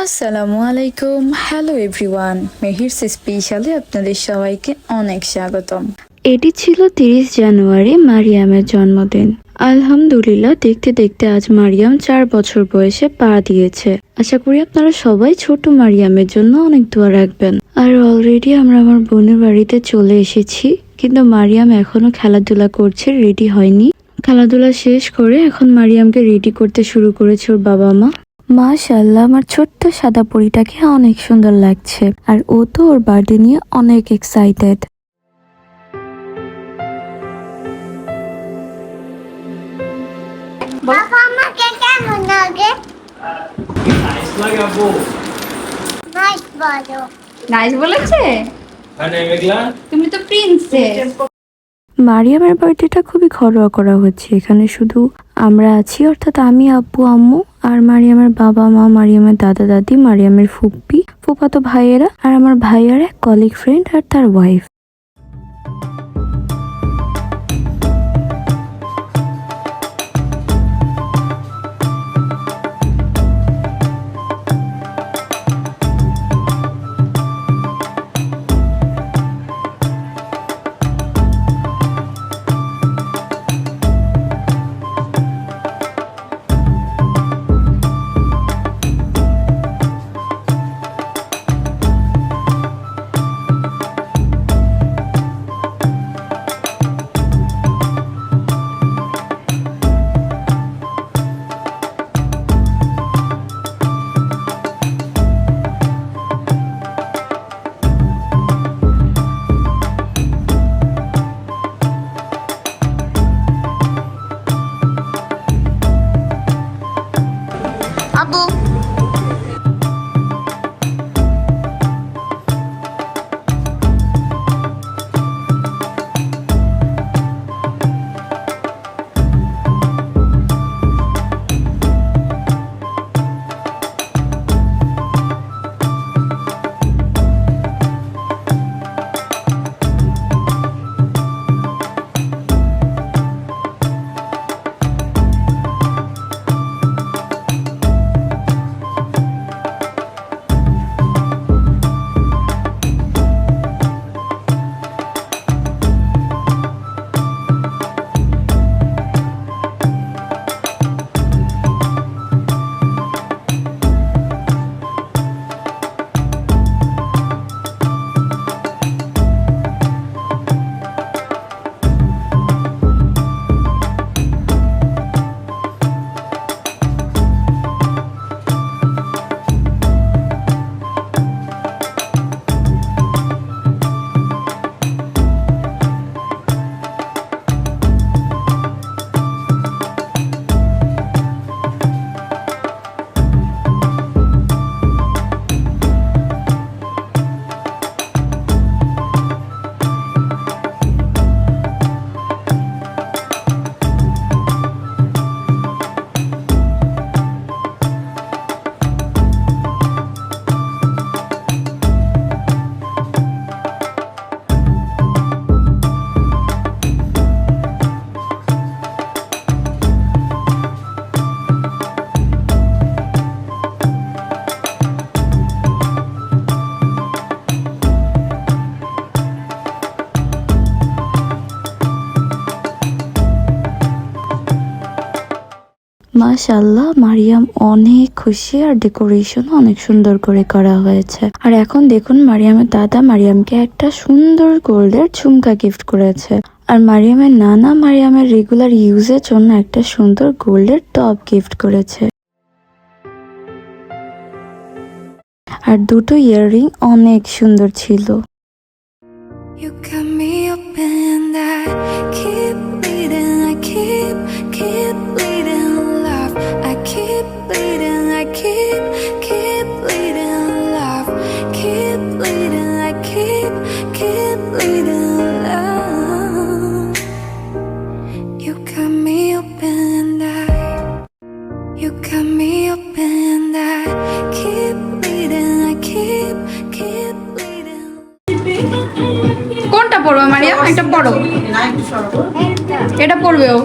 আসসালামু আলাইকুম, hello everyone. মেহিরস স্পেশালে আপনাদের সবাইকে অনেক স্বাগতম। এটি ছিল 30 জানুয়ারি মারিয়ামের জন্মদিন। আলহামদুলিল্লাহ, দেখতে দেখতে আজ মারিয়াম 4 বছর বয়সে পা দিয়েছে। আশা করি আপনারা সবাই ছোট মারিয়ামের জন্য অনেক দোয়া রাখবেন। আর অলরেডি আমরা আমার বোনের বাড়িতে চলে এসেছি, কিন্তু মারিয়াম এখনো খেলাধুলা করছে, রেডি হয়নি। খেলাধুলা শেষ করে এখন মারিয়ামকে রেডি করতে শুরু করেছে ওর বাবা মা। মাশাআল্লাহ, আমার ছোট্ট সাদা পরীটাকে অনেক সুন্দর লাগছে, আর ও তো ওর বার্থডে নিয়ে অনেক এক্সাইটেড। বাবা আমাকে কেমন লাগে? নাইস লাগে আপু। নাইস বলো। নাইস বলেছে? মানে মেঘলা তুমি তো প্রিন্সেস। মারিয়ামের বার্থডেটা খুবই ঘরোয়া করা হচ্ছে। এখানে শুধু আমরা আছি, অর্থাৎ আমি, আব্বু, আম্মু আর মারিয়ামের বাবা মা, মারিয়ামের দাদা দাদি, মারিয়ামের ফুপ্পি, ফুফাতো ভাইয়েরা আর আমার ভাইয়ার এক কলিগ ফ্রেন্ড আর তার ওয়াইফ। আবু মাশাআল্লাহ, মারিয়াম অনেক খুশি, আর ডেকোরেশন অনেক সুন্দর করে করা হয়েছে। আর এখন দেখুন, মারিয়ামের দাদা মারিয়ামকে একটা সুন্দর গোল্ডের ঝুমকা গিফট করেছে, আর মারিয়ামের নানা মারিয়ামের রেগুলার ইউজের জন্য একটা সুন্দর গোল্ডের টপ গিফট করেছে। আর দুটো ইয়াররিং অনেক সুন্দর ছিল। You got me open, I keep bleeding, I keep bleeding, love. I keep bleeding, I keep bleeding, love. Keep bleeding, I keep bleeding, love. You got me open, you got me open, I keep bleeding, I keep bleeding. কোনটা পড়বে মারিয়াম? একটা পড়ো, এটা পড়বে ও।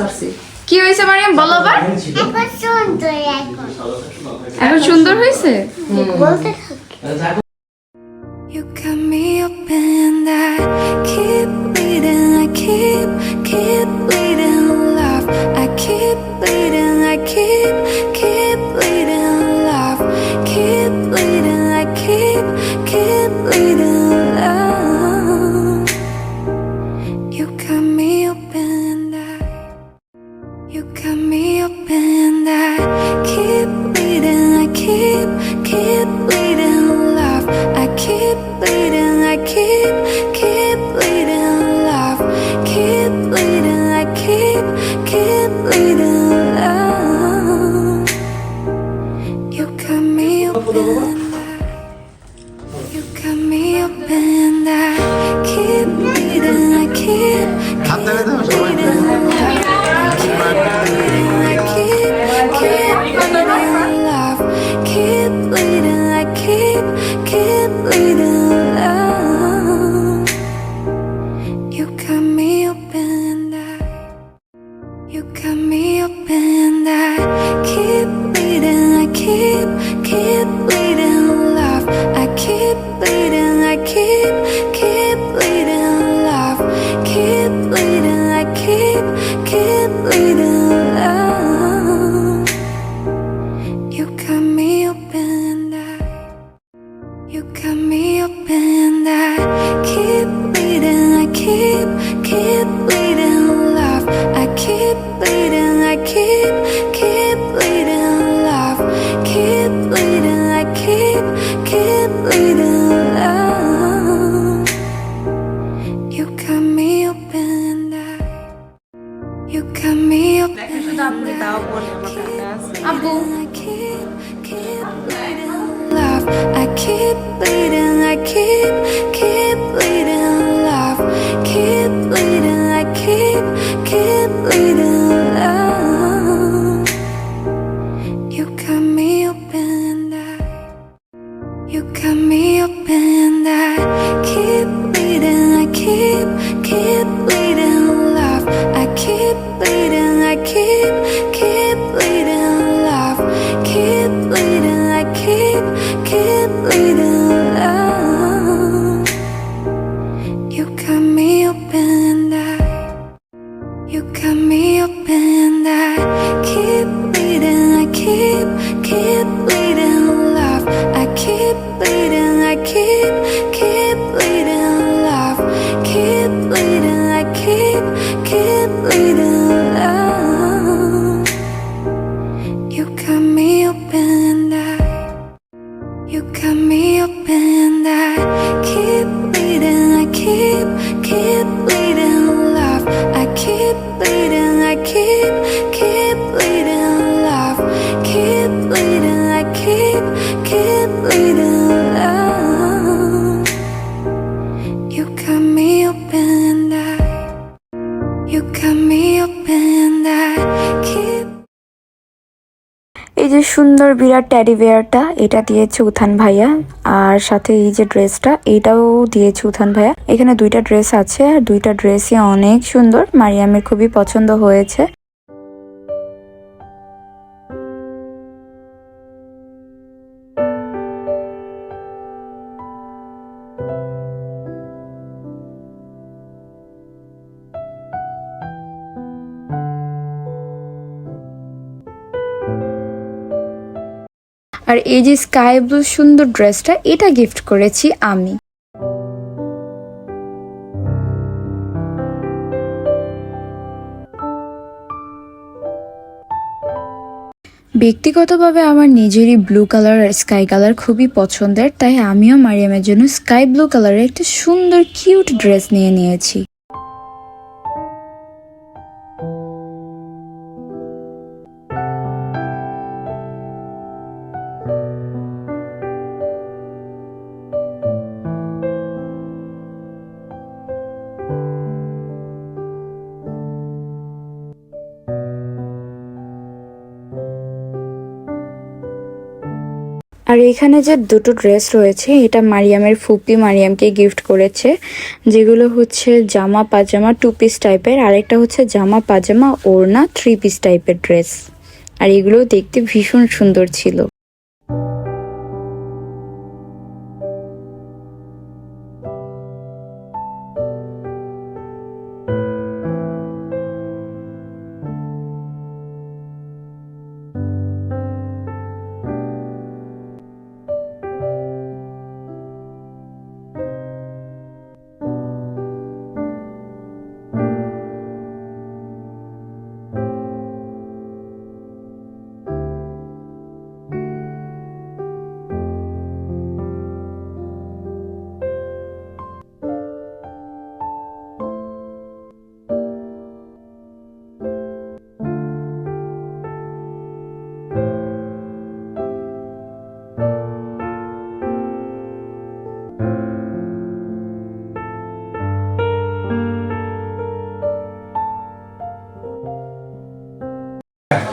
ছাড়ছি। কি হয়েছে মারিয়াম বলো আবার। এখন সুন্দর এখন এখন সুন্দর হয়েছে। বলতে থাকি You cut me open and I keep bleeding, I keep bleeding, love. I keep bleeding, I keep bleeding, love. Keep bleeding, I keep bleeding, love. You cut me open and you cut me open and I keep bleeding, I keep bleeding, love. I keep bleeding, I keep bleeding, love. Keep bleeding, I keep bleeding, love. You cut me open and you cut me open and I keep bleeding, I keep bleeding, love. I keep bleeding, love. Keep bleeding, I keep bleeding, love. You cut me open and you cut me open and I keep bleeding, I keep bleeding, love. I keep bleeding, I keep bleeding, love. Keep bleeding, I keep bleeding, love. You cut me open and you cut me open and I keep bleeding, I keep bleeding, love. I keep bleeding, I keep bleeding, love. Keep bleeding, I keep bleeding, love. You cut me open and you cut me open and আব্বু I keep bleeding, love. I keep bleeding, I keep bleeding, love. Keep bleeding, I keep bleeding, love. You cut me open and you cut me open and I keep bleeding, I keep bleeding, love. I keep bleeding, I keep bleeding, love. Keep bleeding, I keep bleeding, love. You cut me open and you cut me open and I keep bleeding, I keep bleeding, love. I keep bleeding, I keep bleeding, love. Keep bleeding, I keep bleeding, love. You cut me open and you cut me open and I keep bleeding, I keep bleeding, love. I keep bleeding, I keep bleeding, love. Keep bleeding, I keep bleeding, love. You cut me open and you cut me open and I keep. এই যে সুন্দর বিরাট teddy বেয়ারটা এটা দিয়েছে উথান ভাইয়া, আর সাথে এই যে ড্রেসটা এটাও দিয়েছে উথান ভাইয়া। এখানে দুইটা ড্রেস আছে আর দুইটা ড্রেসই অনেক সুন্দর, মারিয়ামের খুবই পছন্দ হয়েছে। আর এই যে স্কাই ব্লু সুন্দর ড্রেসটা এটা গিফট করেছি আমি। ব্যক্তিগতভাবে আমার নিজেরই ব্লু কালার আর স্কাই কালার খুবই পছন্দের, তাই আমিও মারিয়ামের জন্য স্কাই ব্লু কালারের একটা সুন্দর কিউট ড্রেস নিয়ে নিয়েছি। আর এখানে যে দুটো ড্রেস রয়েছে এটা মারিয়ামের ফুপি মারিয়ামকে গিফট করেছে, যেগুলো হচ্ছে জামা পাজামা 2 পিস টাইপের, আরেকটা হচ্ছে জামা পাজামা ওড়না 3 পিস টাইপের ড্রেস। আর এগুলো দেখতে ভীষণ সুন্দর ছিল।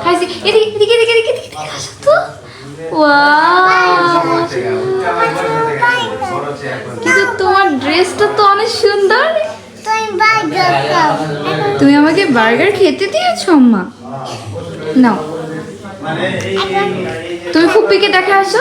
খাইছি এদিকে এদিকে এদিকে এদিকে এদিকে আসো তো। ওয়াও, কিন্তু তোমার ড্রেসটা তো অনেক সুন্দর। তুই বার্গার খাও তুমি আমাকে বার্গার খেতে দিয়েছো আম্মা? নাও, তুমি ফুপ্পিকে দেখে আসো।